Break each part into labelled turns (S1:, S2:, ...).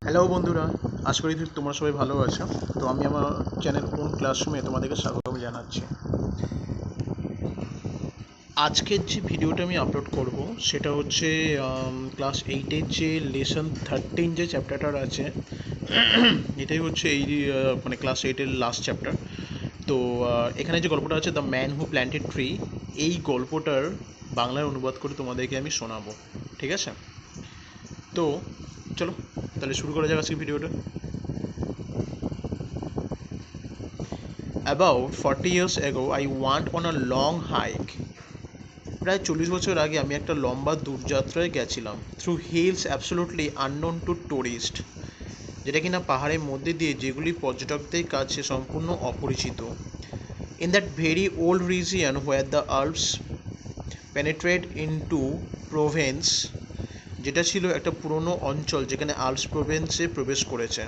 S1: Hello বন্ধুরা, আশা করি তোমরা সবাই ভালো আছো। তো আমি আমার চ্যানেল কোন ক্লাসরুমে তোমাদেরকে স্বাগতম জানাচ্ছি। আজকের যে ভিডিওটা আমি আপলোড করব সেটা হচ্ছে ক্লাস 8-এর যে লেসন 13 যে চ্যাপ্টারটার আছে এটাই হচ্ছে এই মানে ক্লাস 8-এর লাস্ট চ্যাপ্টার। তো এখানে যে গল্পটা আছে the man who planted tree, এই গল্পটার বাংলায় অনুবাদ করে তোমাদেরকে আমি শোনাবো। ঠিক আছে? তো চলো তাহলে শুরু করা যাক আজকে ভিডিওটা। About 40 years ago, I went on a long hike. প্রায় 40 বছর আগে আমি একটা লম্বা দূরযাত্রায় গেছিলাম through hills absolutely unknown two tourist, যেটা কিনা পাহাড়ের মধ্যে দিয়ে যেগুলি পর্যটকদের কাছে সম্পূর্ণ অপরিচিত। In that very old region where the Alps penetrate into Provence, যেটা ছিল একটা পুরনো অঞ্চল যেখানে আল্পস প্রোভেন্সে প্রবেশ করেছে।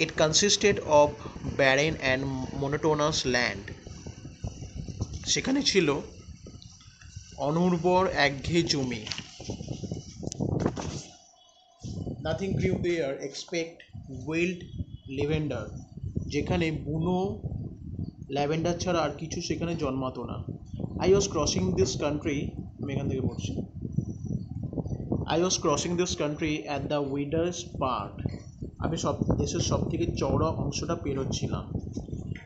S1: It consisted of barren and monotonous land, সেখানে ছিল অনুর্বর একঘেয়ে জমি। Nothing grew there except wild lavender, যেখানে বুনো ল্যাভেন্ডার ছাড়া আর কিছু সেখানে জন্মাতো না। I was crossing this country, আমি এখান থেকে পড়ছি। I was crossing this country at the উইডার্স পার্ট, আমি দেশের সব থেকে চওড়া অংশটা পেরোচ্ছিলাম।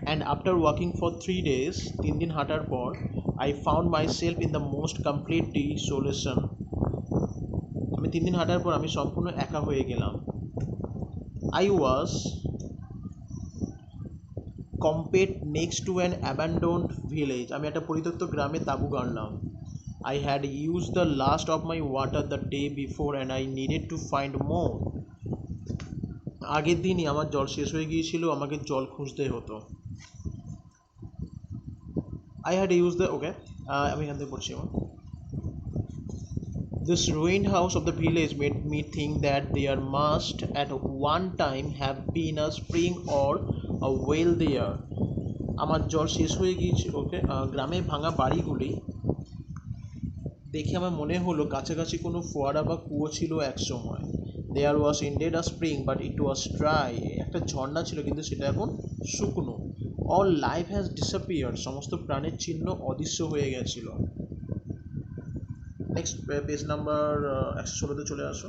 S1: And after walking for 3 days, 3 দিন হাঁটার পর, I found my self in the most complete ডিসোলেশন, আমি 3 দিন হাঁটার পর আমি সম্পূর্ণ একা হয়ে গেলাম। I was camped next to an abandoned village, আমি একটা পরিত্যক্ত গ্রামে তাঁবু গাড়লাম। I had use the last of my water the day before and I needed to find more, আগের দিনই আমার জল শেষ হয়ে গিয়েছিল, আমাকে জল খুঁজতে হতো। আই হ্যাড ইউজ দ্য ওকে আমি এখান থেকে পড়ছি। আমার This ruined house of the village made me think that there must at one time have been a spring or a well there. আমার জল শেষ হয়ে গিয়েছে ওকে। গ্রামের ভাঙা বাড়িগুলি দেখে আমার মনে হলো কাছাকাছি কোনো ফোয়ারা বা কুয়ো ছিল এক সময়। There was indeed a spring but it was dry, একটা ঝর্ণা ছিল কিন্তু সেটা এখন শুকনো। অল লাইফ হ্যাজ ডিসঅ্যাপিয়ার্ড, সমস্ত প্রাণের চিহ্ন অদৃশ্য হয়ে গেছিল। নেক্সট পেজ নাম্বার 116-তে চলে আসো।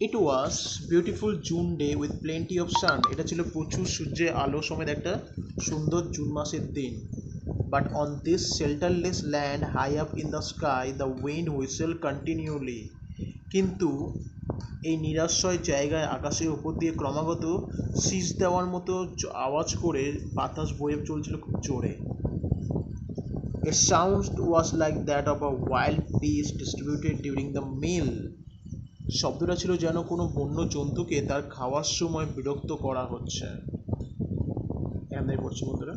S1: It was beautiful June day with plenty of sun, এটা ছিল প্রচুর সূর্যের আলো সমেত একটা সুন্দর জুন মাসের দিন। But on this shelterless land high up in the sky the wind whistle continually, কিন্তু এই নিরাশ্রয় জায়গায় আকাশের উপর দিয়ে ক্রমাগত শীষ দেওয়ার মতো আওয়াজ করে বাতাস বয়ে চলছিল খুব জোরে। A sound was like that of a wild beast distributed during the meal, শব্দটা ছিল যেন কোনো বন্য জন্তুকে তার খাওয়ার সময় বিরক্ত করা হচ্ছে। এখানে পড়ছি বন্ধুরা।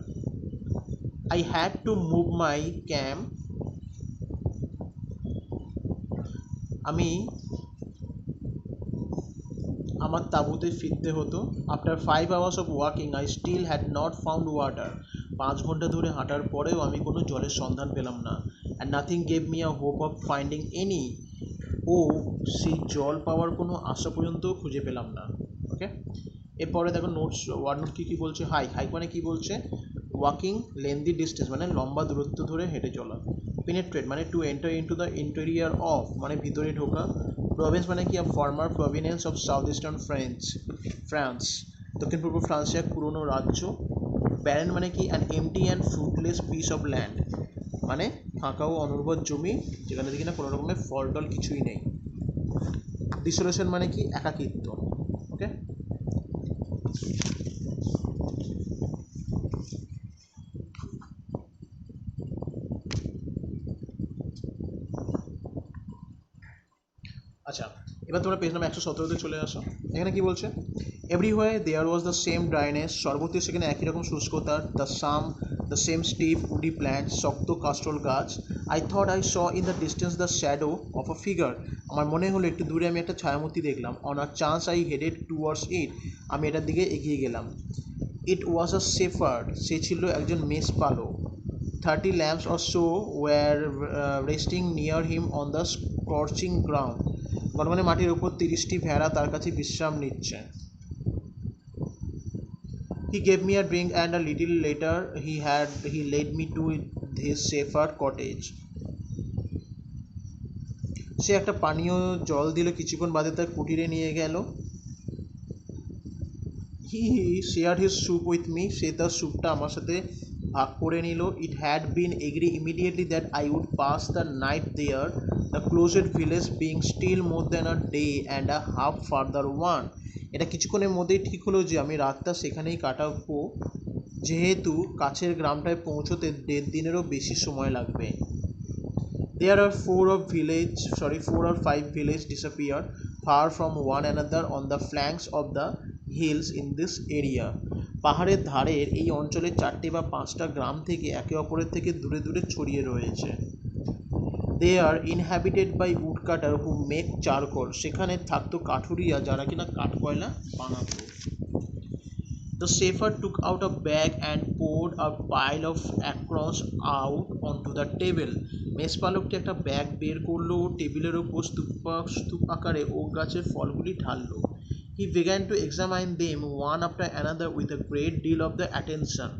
S1: I had to move my camp, আমি আমার তাঁবুতে ফিরতে হতো। After 5 hours of walking I still had not found water, 5 ঘন্টা ধরে হাঁটার পরেও আমি কোনো জলের সন্ধান পেলাম না। And nothing gave me a hope of finding any, ও সেই জল পাওয়ার কোনো আশা পর্যন্ত খুঁজে পেলাম না। ওকে, এরপরে দেখো নোটস ওয়ার্ড নোট কী কী বলছে। হাইক, হাইক মানে কী বলছে? ওয়াকিং লেন্দি ডিস্টেন্স মানে লম্বা দূরত্ব ধরে হেঁটে চলা। পেনেট্রেট মানে to enter into the interior of মানে ভিতরে ঢোকা। প্রভিন্স মানে কি? Former প্রভিনেন্স of south eastern France, দক্ষিণ পূর্ব ফ্রান্সে এক পুরনো রাজ্য। ব্যারেন মানে কি? An empty and fruitless piece of land, মানে ফাঁকা ও অনুর্বর জমি যেখানে দেখি না কোনো রকমের ফল টল কিছুই নেই। ডিসোলেশন মানে কি? একাকিত্ব। ওকে, আচ্ছা এবার তোমরা পেজ নাম্বার 117-তে চলে আসো। এখানে কি বলছে? Everywhere there was the same dryness, সর্বত্র সেখানে একই রকম শুষ্কতা। The same stiff woody plant, শক্ত কাস্টল গাছ। I thought I saw in the distance the shadow of a figure, আমার মনে হলো একটু দূরে আমি একটা ছায়ামূর্তি দেখলাম। On a chance I headed towards it, আমি এটার দিকে এগিয়ে গেলাম। ইট ওয়াজ আ শেফার্ড, সে ছিল একজন মেষ পালক। 30 lambs or so were resting near him on the scorching ground, বর্তমানে মাটির উপর 30টি ভেড়া তার কাছে বিশ্রাম নিচ্ছে। He gave me a drink and a little later he led me to his shepherd cottage. সে একটা পানীয় জল দিল, কিছুক্ষণ বাদে তার কুটিরে নিয়ে গেল। He shared his soup with me. সে তার স্যুপটা আমার সাথে ভাগ করে নিল। It had been agreed immediately that I would pass the night there, the closest village being still more than a day and a half further one. এটা কিছুক্ষণের মধ্যেই ঠিক হলো যে আমি রাতটা সেখানেই কাটাবো, যেহেতু কাছের গ্রামটায় পৌঁছতে 1.5 দিনেরও বেশি সময় লাগবে। There are 4 or 5 villages disappeared far from one another on the flanks of the hills in this area. পাহাড়ের ধারের এই অঞ্চলে 4টে বা 5টা গ্রাম থেকে একে অপরের থেকে দূরে দূরে ছড়িয়ে রয়েছে। They are inhabited by woodcutter who make charcoal. সেখানে থাকতো কাঠুরিয়া যারা কিনা কাঠকয়লা বানাতো। The shepherd took out a bag and poured a pile of acorns out onto the table. মেষপালকটি একটা ব্যাগ বের করলো ও টেবিলের ওপর স্তূপ আকারে ওক গাছের ফলগুলি ঢাললো। He began to examine them one after another with a great deal of the attention,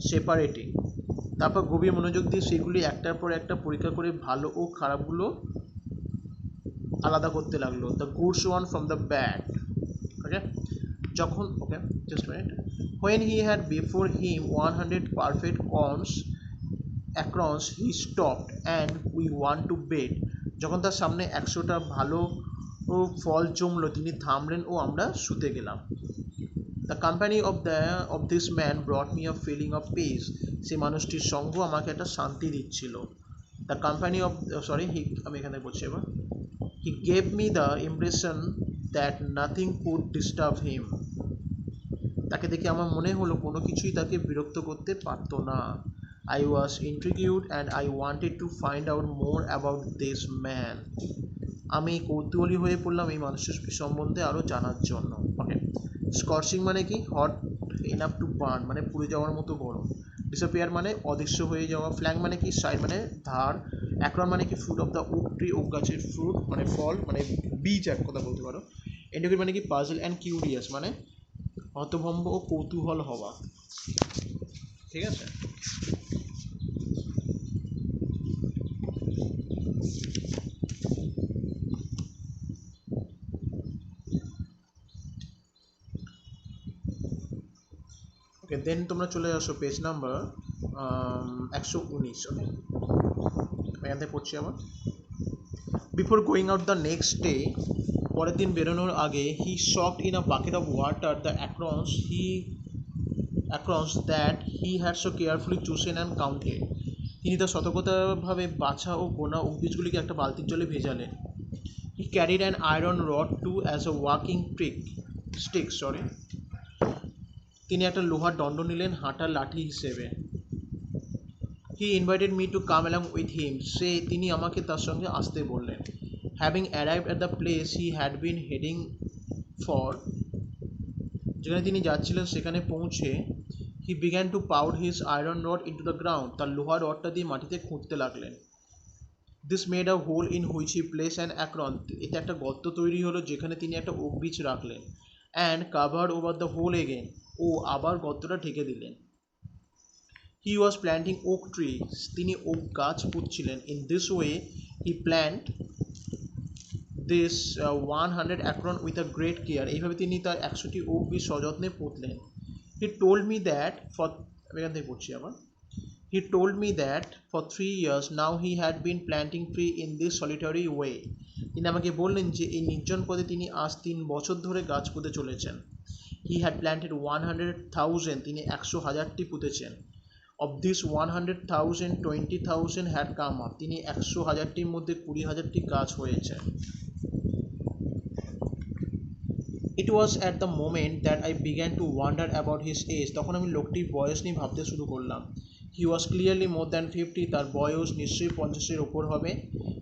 S1: separating. তারপর গভীর মনোযোগ দিয়ে সেগুলি একটার পর একটা পরীক্ষা করে ভালো ও খারাপগুলো আলাদা করতে লাগলো। The good one from the bad. Okay? যখন just a minute. When he had before him 100 perfect acorns, he stopped and we want to bet. যখন তার সামনে 100টা ভালো ফল জমলো তিনি থামলেন ও আমরা শুতে গেলাম। The company of this man brought me a feeling of peace. সেই মানুষটির সঙ্গ আমাকে একটা শান্তি দিচ্ছিল। The company of আমি এখানে বলছি এবার। He gave me the impression that nothing could disturb him. তাকে দেখে আমার মনে হলো কোনো কিছুই তাকে বিরক্ত করতে পারতো না। I was intrigued and I wanted to find out more about this man. আমি কৌতূহলী হয়ে পড়লাম এই মানুষের সম্বন্ধে আরও জানার জন্য। ওকে, স্কর্চিং মানে কি? হট এনাফ টু বার্ন মানে পুড়ে যাওয়ার মতো গরম। ডিসঅ্যাপিয়ার মানে অদৃশ্য হয়ে যাওয়া। ফ্ল্যাঙ্ক মানে কি? সাইড মানে ধার। অ্যাক্রন মানে কি? Fruit of the oak tree, oak গাছের ফ্রুট মানে ফল মানে বীজ এক কথা বলতে পারো। ইন্টারভিউ মানে কি? পাজল অ্যান্ড কিউরিয়াস মানে হতভম্ব ও কৌতূহল হওয়া। ঠিক আছে, ওকে। দেন তোমরা চলে আসো পেজ নাম্বার 119। ওকে, এখান থেকে পড়ছি আবার। Before going out the next day, পরের দিন বেরোনোর আগে, হি soaked in a bucket of water the acorns that he had so carefully chosen and counted. তিনি তার সতর্কতাভাবে বাছা ও গোনা ওক বীজগুলিকে একটা বালতির জলে ভেজালেন। He carried an iron rod too as a walking stick. তিনি একটা লোহার দণ্ড নিলেন হাঁটার লাঠি হিসেবে। He invited me to come along with him. তিনি আমাকে তার সঙ্গে আসতে বললেন। Having arrived at the place he had been heading for, যেখানে তিনি যাচ্ছিলেন সেখানে পৌঁছে, he began to pound his iron rod into the ground. তার লোহার রডটা দিয়ে মাটিতে খুঁড়তে লাগলেন। This made a hole in which he placed an acorn. এতে একটা গর্ত তৈরি হলো যেখানে তিনি একটা ওক বীজ রাখলেন। And covered over the hole again. ও আবার গর্তটা ঢেকে দিলেন। He was planting oak trees. তিনি ওক গাছ পুঁতছিলেন। In this way he planted this 100 acorn with a great care. এইভাবে তিনি তার 100টি ওক বীজ সযত্নে পুঁতলেন। He told me that for 3 years now he had been planting tree in this solitary way. তিনি আমাকে বললেন যে এই নির্জন পথে তিনি আজ 3 বছর ধরে গাছ পুঁতে চলেছেন। He had planted 100,000. তিনি 100,000টি পুঁতেছেন। Of this 100,000, 20,000 had come up. তিনি 100,000টির মধ্যে 20,000টি গাছ হয়েছে। It was at the moment that I began to wonder about his age. তখন আমি লোকটির বয়স নিয়ে ভাবতে শুরু করলাম। He was clearly more than 50. তার বয়স নিশ্চয়ই 50-এর ওপর হবে।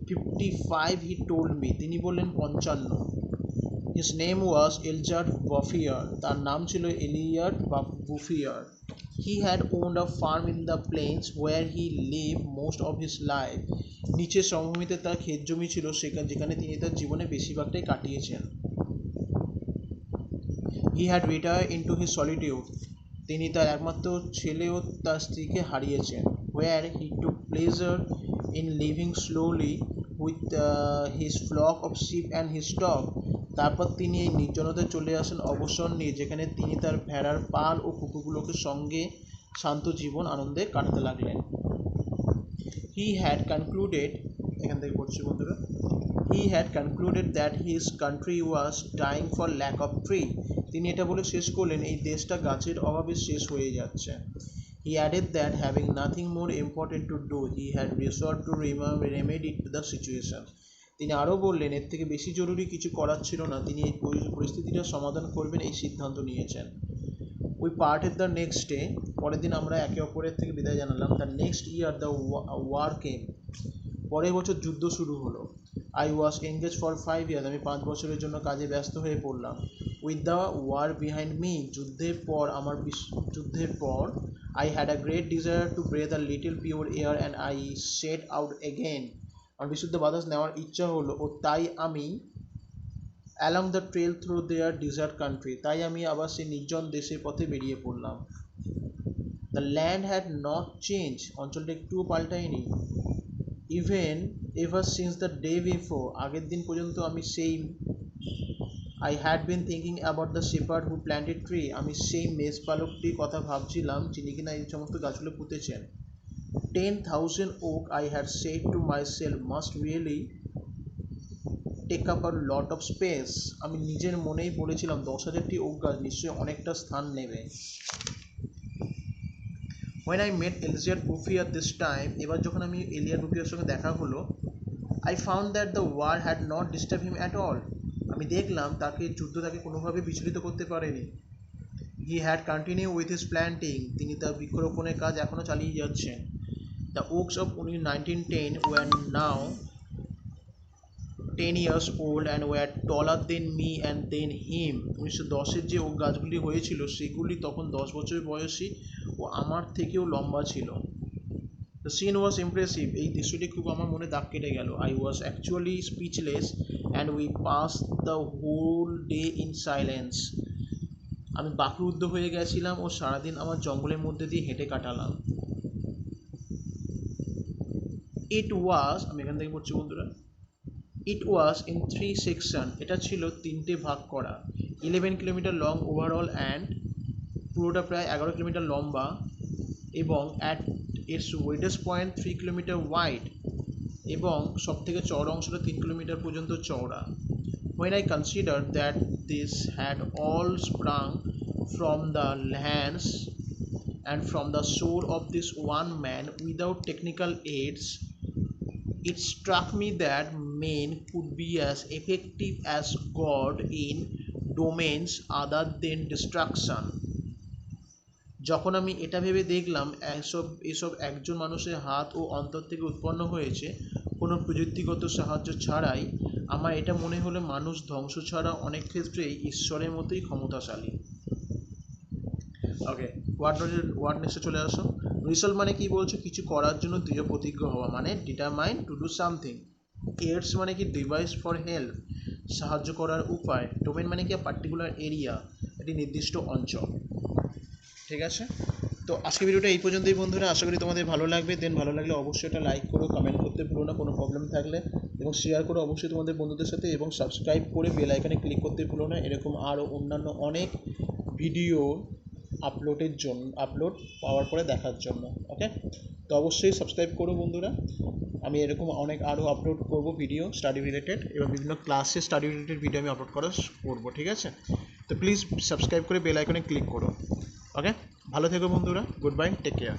S1: 55 he told me. তিনি বললেন 55। His name was Elijah Buffier. তার নাম ছিল Elliot বুফিয়ার। He had owned a farm in the plains where he lived most of his life. নিচের সমভূমিতে তার ক্ষেত জমি ছিল যেখানে তিনি তার জীবনে বেশিরভাগটাই কাটিয়েছেন. He had retired into his solitude. তিনি তার একমাত্র ছেলে ও তার স্ত্রীকে হারিয়েছেন. Where he took pleasure in living slowly with his flock of sheep and his stock. তারপর তিনি এই নির্জনতায় চলে আসেন অবসর নিয়ে, যেখানে তিনি তার ভেড়ার পাল ও কুকুরগুলোকে সঙ্গে শান্ত জীবন আনন্দে কাটাতে লাগলেন. He had concluded, এখান থেকে পড়ছি বন্ধুরা, he had concluded that his country was dying for lack of tree. তিনি এটা বলে শেষ করলেন, এই দেশটা গাছের অভাবে শেষ হয়ে যাচ্ছে. He added that having nothing more important to do, he had resolved to remedy the situation. তিনি আরও বললেন, এর থেকে বেশি জরুরি কিছু করার ছিল না, তিনি এই পরিস্থিতিটা সমাধান করবেন এই সিদ্ধান্ত নিয়েছেন. We parted the next day. পরের দিন আমরা একে অপরের থেকে বিদায় জানালাম. The next year the war came. পরের বছর যুদ্ধ শুরু হলো. I was engaged for 5 years. আমি 5 বছরের জন্য কাজে ব্যস্ত হয়ে পড়লাম. With the war behind me, যুদ্ধের পর I had a great desire to breathe a little pure air and I set out again. আমার বিশুদ্ধ বাতাস নেওয়ার ইচ্ছা হলো ও তাই আমি along the trail through their desert country, তাই আমি আবার সেই নির্জন দেশের পথে বেরিয়ে পড়লাম. The land had not changed. অঞ্চলটা একটুও পাল্টায়নি. Ever since the day before, আগের দিন পর্যন্ত আমি সেই I had been thinking about the shepherd who planted tree. আমি সেই মেষপালকটির কথা ভাবছিলাম যিনি কিনা এই সমস্ত গাছগুলো পুঁতেছেন. 10,000 oak, I had said to myself, must really take up a lot of space. আমি নিজের মনেই বলেছিলাম 10,000টি ওক গাছ নিশ্চয়ই অনেকটা স্থান নেবে. When I met Elizabeth Buffy at this time, এবার যখন আমি এলিয়ার বুফিয়ার সঙ্গে দেখা হলো, I found that the war had not disturbed him at all. আমি দেখলাম যুদ্ধ তাকে কোনোভাবে বিচলিত করতে পারেনি. He had continued with his planting. তিনি তার বৃক্ষরোপণের কাজ এখনও চালিয়ে যাচ্ছেন. The oaks of 1910 were now 10 years old and were taller than me and than him. 1910-এর যে ওক গাছগুলি হয়েছিল সেগুলি তখন 10 বছর বয়সী ও আমার থেকেও লম্বা ছিল. The scene was impressive. এই দৃশ্যটি খুব আমার মনে দাগ কেটে গেল. I was actually speechless and we passed the whole day in silence. আমি বাকরুদ্ধ হয়ে গেছিলাম ও সারাদিন আমার জঙ্গলের মধ্যে দিয়ে হেঁটে কাটালাম. It was, আমি এখান থেকে পড়ছি বন্ধুরা, It was in 3 sections. এটা ছিল 3টে ভাগ করা. 11 কিলোমিটার লং ওভারঅল অ্যান্ড পুরোটা প্রায় 11 কিলোমিটার লম্বা এবং at its widest point 3 kilometre wide এবং সবথেকে চওড়া অংশটা 3 কিলোমিটার পর্যন্ত চওড়া. When I considered that this had all sprung from the hands and from the soul of this one man without technical aids, it struck me that men could be as effective as God in domains other than destruction. যখন আমি এটা ভেবে দেখলাম এসব একজন মানুষের হাত ও অন্তর থেকে উৎপন্ন হয়েছে কোনো প্রযুক্তিগত সাহায্য ছাড়াই, আমার এটা মনে হলো মানুষ ধ্বংস ছাড়া অনেক ক্ষেত্রেই ঈশ্বরের মতোই ক্ষমতাশালী. ওকে, ওয়ার্ড নেক্সটে চলে আসো. রিসলভ মানে কি বলছো? কিছু করার জন্য দৃঢ় প্রতিজ্ঞ হওয়া, মানে determined to do something. Aids মানে কি ডিভাইস ফর হেল্প, সাহায্য করার উপায়. ডোমেন মানে কি পার্টিকুলার এরিয়া, একটি নির্দিষ্ট অঞ্চল. ঠিক আছে, তো আজকে ভিডিওটা এই পর্যন্তই বন্ধুরা. আশা করি তোমাদের ভালো লাগবে. ভালো লাগলে অবশ্যই এটা লাইক করো, কমেন্ট করতে ভুলো না কোনো প্রবলেম থাকলে, এবং শেয়ার করো অবশ্যই তোমাদের বন্ধুদের সাথে, এবং সাবস্ক্রাইব করে বেল আইকনে ক্লিক করতে ভুলো না এরকম আরও অন্যান্য অনেক ভিডিও আপলোড পাওয়ার পরে দেখার জন্য. ওকে, তো অবশ্যই সাবস্ক্রাইব করো বন্ধুরা. আমি এরকম অনেক আরও আপলোড করব ভিডিও স্টাডি রিলেটেড, এবং বিভিন্ন ক্লাসে স্টাডি রিলেটেড ভিডিও আমি আপলোড করবো. ঠিক আছে, তো প্লিজ সাবস্ক্রাইব করে বেল আইকনে ক্লিক করো. ওকে, ভালো থেকো বন্ধুরা. Good bye, take care.